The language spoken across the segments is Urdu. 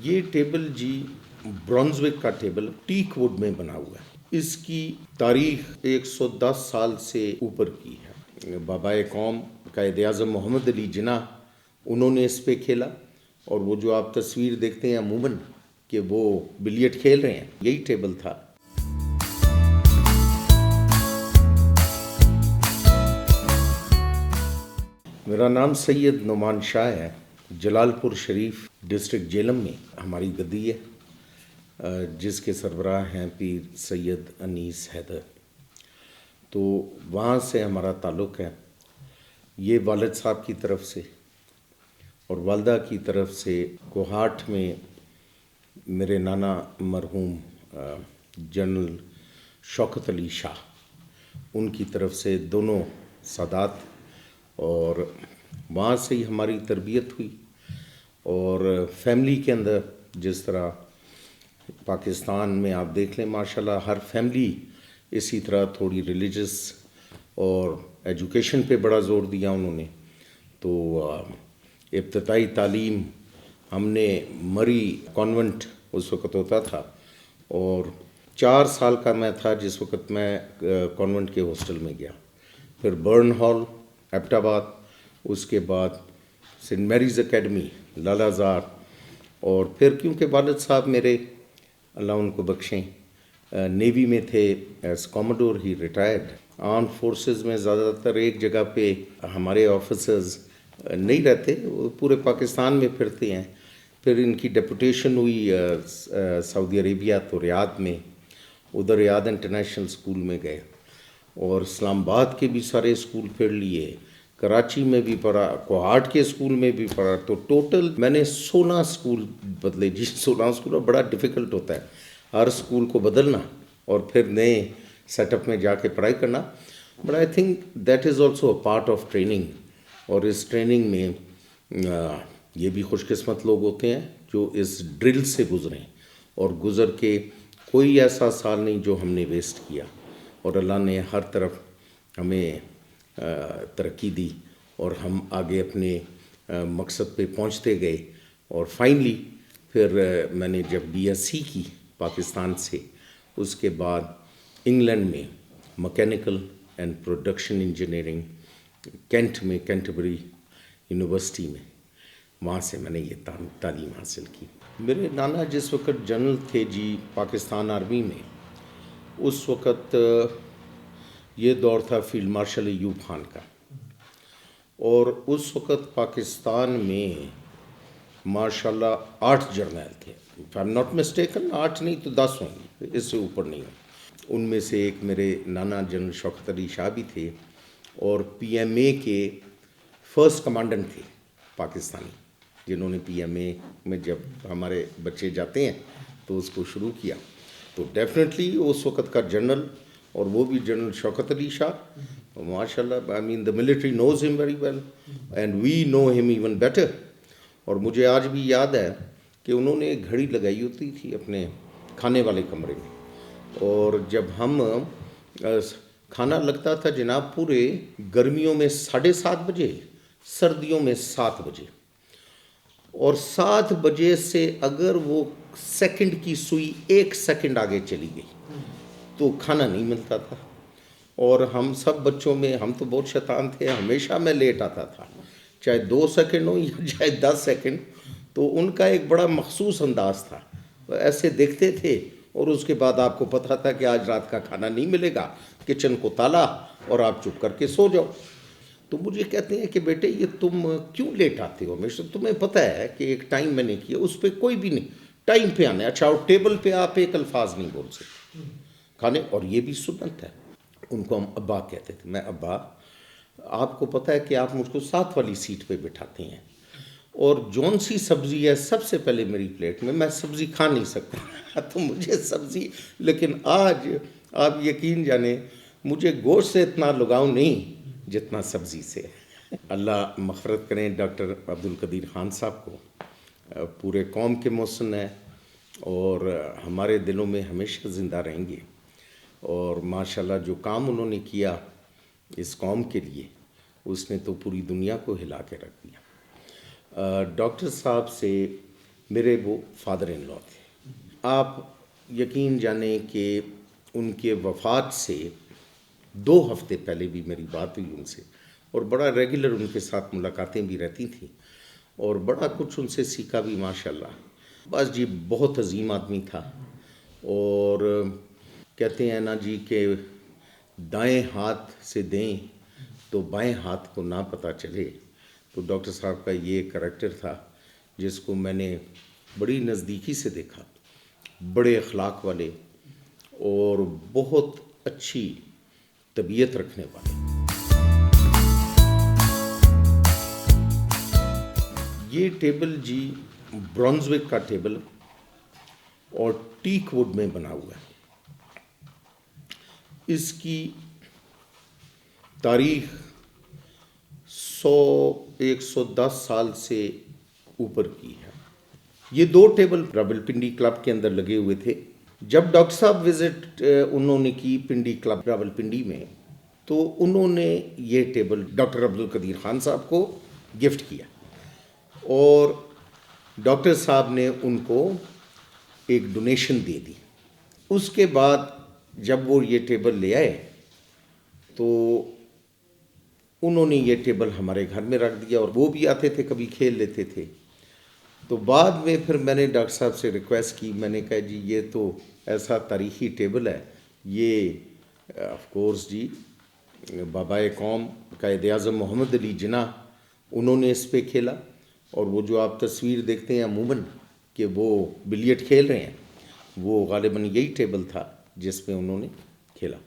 یہ ٹیبل جی برونزوک کا ٹیبل ٹیک ووڈ میں بنا ہوا ہے. اس کی تاریخ 110 سال سے اوپر کی ہے. بابائے قوم قائد اعظم محمد علی جناح انہوں نے اس پہ کھیلا، اور وہ جو آپ تصویر دیکھتے ہیں عموماً کہ وہ بلیٹ کھیل رہے ہیں، یہی ٹیبل تھا. میرا نام سید نعمان شاہ ہے. جلال پور شریف ڈسٹرکٹ جہلم میں ہماری گدی ہے، جس کے سربراہ ہیں پیر سید انیس حیدر. تو وہاں سے ہمارا تعلق ہے. یہ والد صاحب کی طرف سے اور والدہ کی طرف سے کوہاٹ میں میرے نانا مرحوم جنرل شوکت علی شاہ، ان کی طرف سے دونوں سادات، اور وہاں سے ہی ہماری تربیت ہوئی. اور فیملی کے اندر جس طرح پاکستان میں آپ دیکھ لیں ماشاءاللہ ہر فیملی اسی طرح تھوڑی ریلیجس اور ایجوکیشن پہ بڑا زور دیا انہوں نے. تو ابتدائی تعلیم ہم نے مری کانونٹ اس وقت ہوتا تھا، اور 4 سال کا میں تھا جس وقت میں کانونٹ کے ہاسٹل میں گیا. پھر برن ہال ایبٹ آباد، اس کے بعد سینٹ میریز اکیڈمی لالہ زار، اور پھر کیونکہ والد صاحب میرے اللہ ان کو بخشیں نیوی میں تھے ایز کاموڈور، ہی ریٹائرڈ. آرم فورسز میں زیادہ تر ایک جگہ پہ ہمارے آفیسرز نہیں رہتے، وہ پورے پاکستان میں پھرتے ہیں. پھر ان کی ڈیپوٹیشن ہوئی سعودی عربیہ، تو ریاض میں، ادھر ریاض انٹرنیشنل اسکول میں گئے، اور اسلام آباد کے بھی سارے اسکول پھر لیے، کراچی میں بھی پڑھا، کوہاٹ کے اسکول میں بھی پڑھا. تو ٹوٹل میں نے 16 اسکول بدلے جی. 16 اسکول بڑا ڈیفیکلٹ ہوتا ہے ہر اسکول کو بدلنا اور پھر نئے سیٹ اپ میں جا کے پڑھائی کرنا. But I think that is also a part of training. اور اس ٹریننگ میں یہ بھی خوش قسمت لوگ ہوتے ہیں جو اس ڈرل سے گزریں، اور گزر کے کوئی ایسا سال نہیں جو ہم نے ویسٹ کیا، اور اللہ نے ہر طرف ہمیں ترقی دی، اور ہم آگے اپنے مقصد پہ پہنچتے گئے. اور فائنلی پھر میں نے جب بی ایس سی کی پاکستان سے، اس کے بعد انگلینڈ میں mechanical and production engineering Kent میں، کینٹبری یونیورسٹی میں، وہاں سے میں نے یہ تعلیم حاصل کی. میرے نانا جس وقت جنرل تھے جی پاکستان آرمی میں، اس وقت یہ دور تھا فیلڈ مارشل ایوب خان کا، اور اس وقت پاکستان میں ماشاءاللہ 8 جرنیل تھے. If I am not mistaken 8 نہیں تو 10 ہوں گے، اس سے اوپر نہیں ہوں. ان میں سے ایک میرے نانا جنرل شوکت علی شاہ بھی تھے، اور پی ایم اے کے فرسٹ کمانڈنٹ تھے پاکستانی، جنہوں نے پی ایم اے میں جب ہمارے بچے جاتے ہیں تو اس کو شروع کیا. تو ڈیفینیٹلی اس وقت کا جنرل، اور وہ بھی جنرل شوکت علی شاہ، ماشاء اللہ آئی مین دا ملٹری نوز ہم ویری ویل اینڈ وی نو ہم ایون بیٹر. اور مجھے آج بھی یاد ہے کہ انہوں نے ایک گھڑی لگائی ہوتی تھی اپنے کھانے والے کمرے میں، اور جب ہم کھانا لگتا تھا جناب پورے گرمیوں میں 7:30 بجے، سردیوں میں 7 بجے، اور 7 بجے سے اگر وہ سیکنڈ کی سوئی 1 سیکنڈ آگے چلی گئی تو کھانا نہیں ملتا تھا. اور ہم سب بچوں میں، ہم تو بہت شیطان تھے، ہمیشہ میں لیٹ آتا تھا، چاہے 2 سیکنڈ ہو یا چاہے 10 سیکنڈ. تو ان کا ایک بڑا مخصوص انداز تھا، ایسے دیکھتے تھے، اور اس کے بعد آپ کو پتہ تھا کہ آج رات کا کھانا نہیں ملے گا، کچن کو تالا اور آپ چپ کر کے سو جاؤ. تو مجھے کہتے ہیں کہ بیٹے یہ تم کیوں لیٹ آتے ہو ہمیشہ؟ تمہیں پتہ ہے کہ ایک ٹائم میں نے کیا، اس پہ کوئی بھی نہیں، ٹائم پہ آنا ہے. اچھا اور ٹیبل پہ آپ ایک الفاظ نہیں بول سکتے کھانے، اور یہ بھی سنت ہے. ان کو ہم ابا کہتے تھے. میں ابا، آپ کو پتہ ہے کہ آپ مجھ کو 7 والی سیٹ پہ بٹھاتے ہیں، اور جون سی سبزی ہے سب سے پہلے میری پلیٹ میں سبزی کھا نہیں سکتا تو مجھے سبزی، لیکن آج آپ یقین جانیں مجھے گوشت سے اتنا لگاؤ نہیں جتنا سبزی سے. اللہ مغفرت کریں ڈاکٹر عبدالقدیر خان صاحب کو، پورے قوم کے محسن ہیں، اور ہمارے دلوں میں ہمیشہ زندہ رہیں گے. اور ماشاءاللہ جو کام انہوں نے کیا اس قوم کے لیے، اس نے تو پوری دنیا کو ہلا کے رکھ دیا. ڈاکٹر صاحب سے میرے وہ فادر ان لا تھے. آپ یقین جانیں کہ ان کے وفات سے 2 ہفتے پہلے بھی میری بات ہوئی ان سے, اور بڑا ریگولر ان کے ساتھ ملاقاتیں بھی رہتی تھیں, اور بڑا کچھ ان سے سیکھا بھی ماشاءاللہ. بس جی بہت عظیم آدمی تھا, اور کہتے ہیں نا جی کہ دائیں ہاتھ سے دیں تو بائیں ہاتھ کو نہ پتہ چلے. تو ڈاکٹر صاحب کا یہ کریکٹر تھا جس کو میں نے بڑی نزدیکی سے دیکھا. بڑے اخلاق والے اور بہت اچھی طبیعت رکھنے والے. یہ ٹیبل جی برونزوک کا ٹیبل اور ٹیک ووڈ میں بنا ہوا ہے. اس کی تاریخ 110 سال سے اوپر کی ہے. یہ 2 ٹیبل راولپنڈی کلب کے اندر لگے ہوئے تھے. جب ڈاکٹر صاحب وزٹ انہوں نے کی پنڈی کلب راولپنڈی میں, تو انہوں نے یہ ٹیبل ڈاکٹر عبدالقدیر خان صاحب کو گفٹ کیا, اور ڈاکٹر صاحب نے ان کو ایک ڈونیشن دے دی. اس کے بعد جب وہ یہ ٹیبل لے آئے تو انہوں نے یہ ٹیبل ہمارے گھر میں رکھ دیا, اور وہ بھی آتے تھے, کبھی کھیل لیتے تھے. تو بعد میں پھر میں نے ڈاکٹر صاحب سے ریکویسٹ کی, میں نے کہا جی یہ تو ایسا تاریخی ٹیبل ہے, یہ آف کورس جی بابائے قوم قائد اعظم محمد علی جناح انہوں نے اس پہ کھیلا, اور وہ جو آپ تصویر دیکھتے ہیں عموماً کہ وہ بلیٹ کھیل رہے ہیں, وہ غالباً یہی ٹیبل تھا جس پہ انہوں نے کھیلا.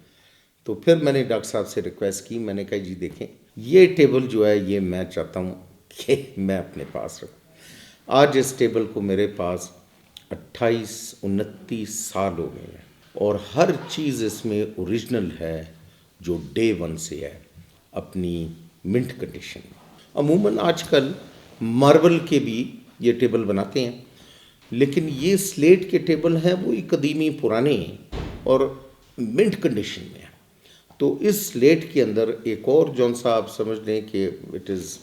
تو پھر میں نے ڈاکٹر صاحب سے ریکویسٹ کی, میں نے کہا جی دیکھیں یہ ٹیبل جو ہے یہ میں چاہتا ہوں کہ میں اپنے پاس رکھوں. آج اس ٹیبل کو میرے پاس 28-29 سال ہو گئے ہیں, اور ہر چیز اس میں اوریجنل ہے جو ڈے 1 سے ہے, اپنی منٹ کنڈیشن میں. عموماً آج کل ماربل کے بھی یہ ٹیبل بناتے ہیں, لیکن یہ سلیٹ کے ٹیبل ہیں وہی قدیمی پرانے ہیں اور منٹ کنڈیشن میں ہیں. تو اس سلیٹ کے اندر ایک اور جون سا آپ سمجھ لیں کہ اٹ از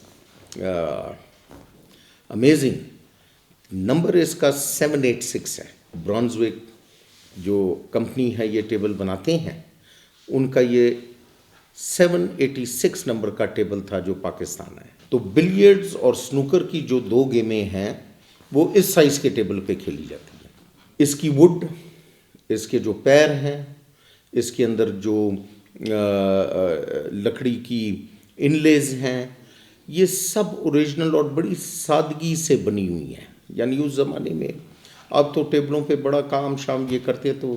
امیزنگ, نمبر اس کا 786 ہے. برونزوک جو کمپنی ہے یہ ٹیبل بناتے ہیں, ان کا یہ 786 نمبر کا ٹیبل تھا جو پاکستان ہے. تو بلیئرڈز اور سنوکر کی جو 2 گیمیں ہیں وہ اس سائز کے ٹیبل پہ کھیلی جاتی ہیں. اس کی وڈ, اس کے جو پیر ہیں, اس کے اندر جو لکڑی کی انلیز ہیں, یہ سب اوریجنل اور بڑی سادگی سے بنی ہوئی ہیں. یعنی اس زمانے میں اب تو ٹیبلوں پہ بڑا کام شام یہ کرتے, تو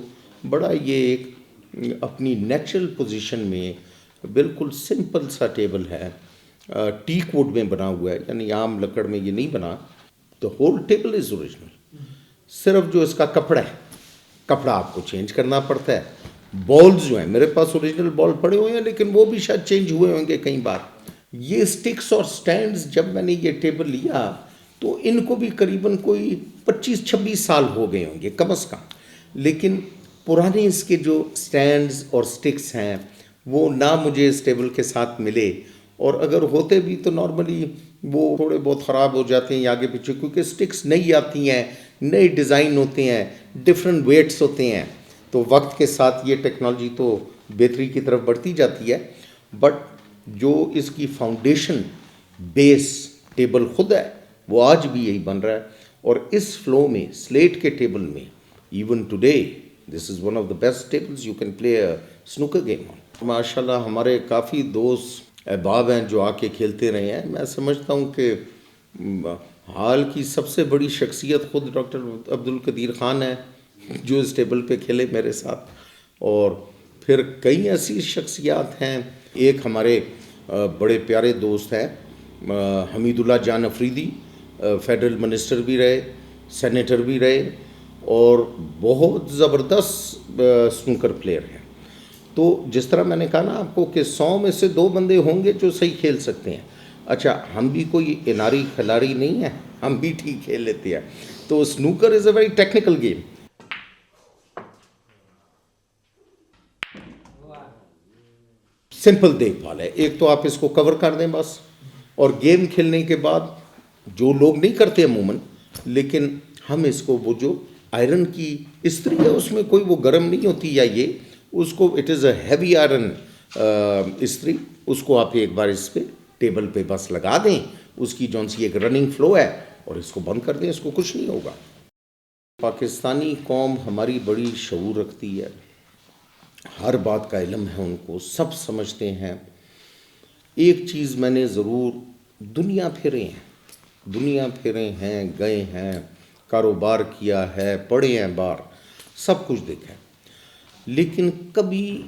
بڑا یہ ایک اپنی نیچرل پوزیشن میں بالکل سمپل سا ٹیبل ہے, ٹیک ووڈ میں بنا ہوا ہے, یعنی عام لکڑ میں یہ نہیں بنا. تو ہول ٹیبل از اوریجنل. صرف جو اس کا کپڑا ہے, کپڑا آپ کو چینج کرنا پڑتا ہے. بالز جو ہیں میرے پاس اوریجنل بال پڑے ہوئے ہیں, لیکن وہ بھی شاید چینج ہوئے ہوں گے کئی بار. یہ سٹکس اور سٹینڈز جب میں نے یہ ٹیبل لیا تو ان کو بھی قریباً کوئی 25-26 سال ہو گئے ہوں گے کم از کم, لیکن پرانے اس کے جو سٹینڈز اور سٹکس ہیں وہ نہ مجھے اس ٹیبل کے ساتھ ملے, اور اگر ہوتے بھی تو نارملی وہ تھوڑے بہت خراب ہو جاتے ہیں آگے پیچھے, کیونکہ سٹکس نئی آتی ہیں, نئے ڈیزائن ہوتے ہیں, ڈفرینٹ ویٹس ہوتے ہیں. تو وقت کے ساتھ یہ ٹیکنالوجی تو بہتری کی طرف بڑھتی جاتی ہے, بٹ جو اس کی فاؤنڈیشن بیس ٹیبل خود ہے وہ آج بھی یہی بن رہا ہے. اور اس فلو میں سلیٹ کے ٹیبل میں even today this is one of the best tables you can play snooker game on. ماشاء اللہ ہمارے کافی دوست احباب ہیں جو آ کے کھیلتے رہے ہیں. میں سمجھتا ہوں کہ حال کی سب سے بڑی شخصیت خود ڈاکٹر عبدالقدیر خان ہے جو اس ٹیبل پہ کھیلے میرے ساتھ, اور پھر کئی ایسی شخصیات ہیں. ایک ہمارے بڑے پیارے دوست ہیں حمید اللہ جان افریدی, فیڈرل منسٹر بھی رہے, سینیٹر بھی رہے, اور بہت زبردست سنوکر پلیئر ہیں. تو جس طرح میں نے کہا نا آپ کو کہ 100 میں سے 2 بندے ہوں گے جو صحیح کھیل سکتے ہیں. اچھا ہم بھی کوئی اناری کھلاڑی نہیں ہیں, ہم بھی ٹھیک کھیل لیتے ہیں. تو snooker is a very technical game. Simple دیکھ بھال ہے. ایک تو آپ اس کو کور کر دیں بس, اور گیم کھیلنے کے بعد جو لوگ نہیں کرتے عموماً لیکن ہم اس کو وہ جو آئرن کی استری ہے اس میں کوئی وہ گرم نہیں ہوتی یا یہ اس کو it is a heavy iron استری، اس کو آپ ایک بار اس پہ ٹیبل پہ بس لگا دیں، اس کی جون سی ایک رننگ فلو ہے اور اس کو بند کر دیں، اس کو کچھ نہیں ہوگا۔ پاکستانی قوم ہماری بڑی شعور رکھتی ہے، ہر بات کا علم ہے ان کو، سب سمجھتے ہیں۔ ایک چیز میں نے ضرور دنیا پھرے ہیں، گئے ہیں، کاروبار کیا ہے، پڑھے ہیں باہر، سب کچھ دیکھا ہے، لیکن کبھی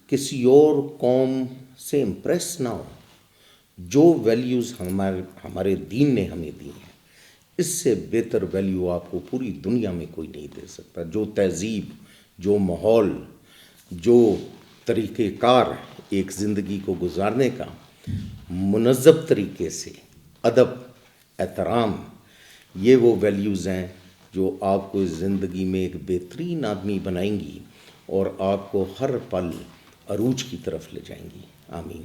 کسی اور قوم سے امپریس نہ ہو۔ جو ویلیوز ہمارے دین نے ہمیں دی ہیں، اس سے بہتر ویلیو آپ کو پوری دنیا میں کوئی نہیں دے سکتا۔ جو تہذیب، جو ماحول، جو طریقہ کار ایک زندگی کو گزارنے کا، منظم طریقے سے، ادب، احترام، یہ وہ ویلیوز ہیں جو آپ کو زندگی میں ایک بہترین آدمی بنائیں گی اور آپ کو ہر پل عروج کی طرف لے جائیں گی۔ آمین۔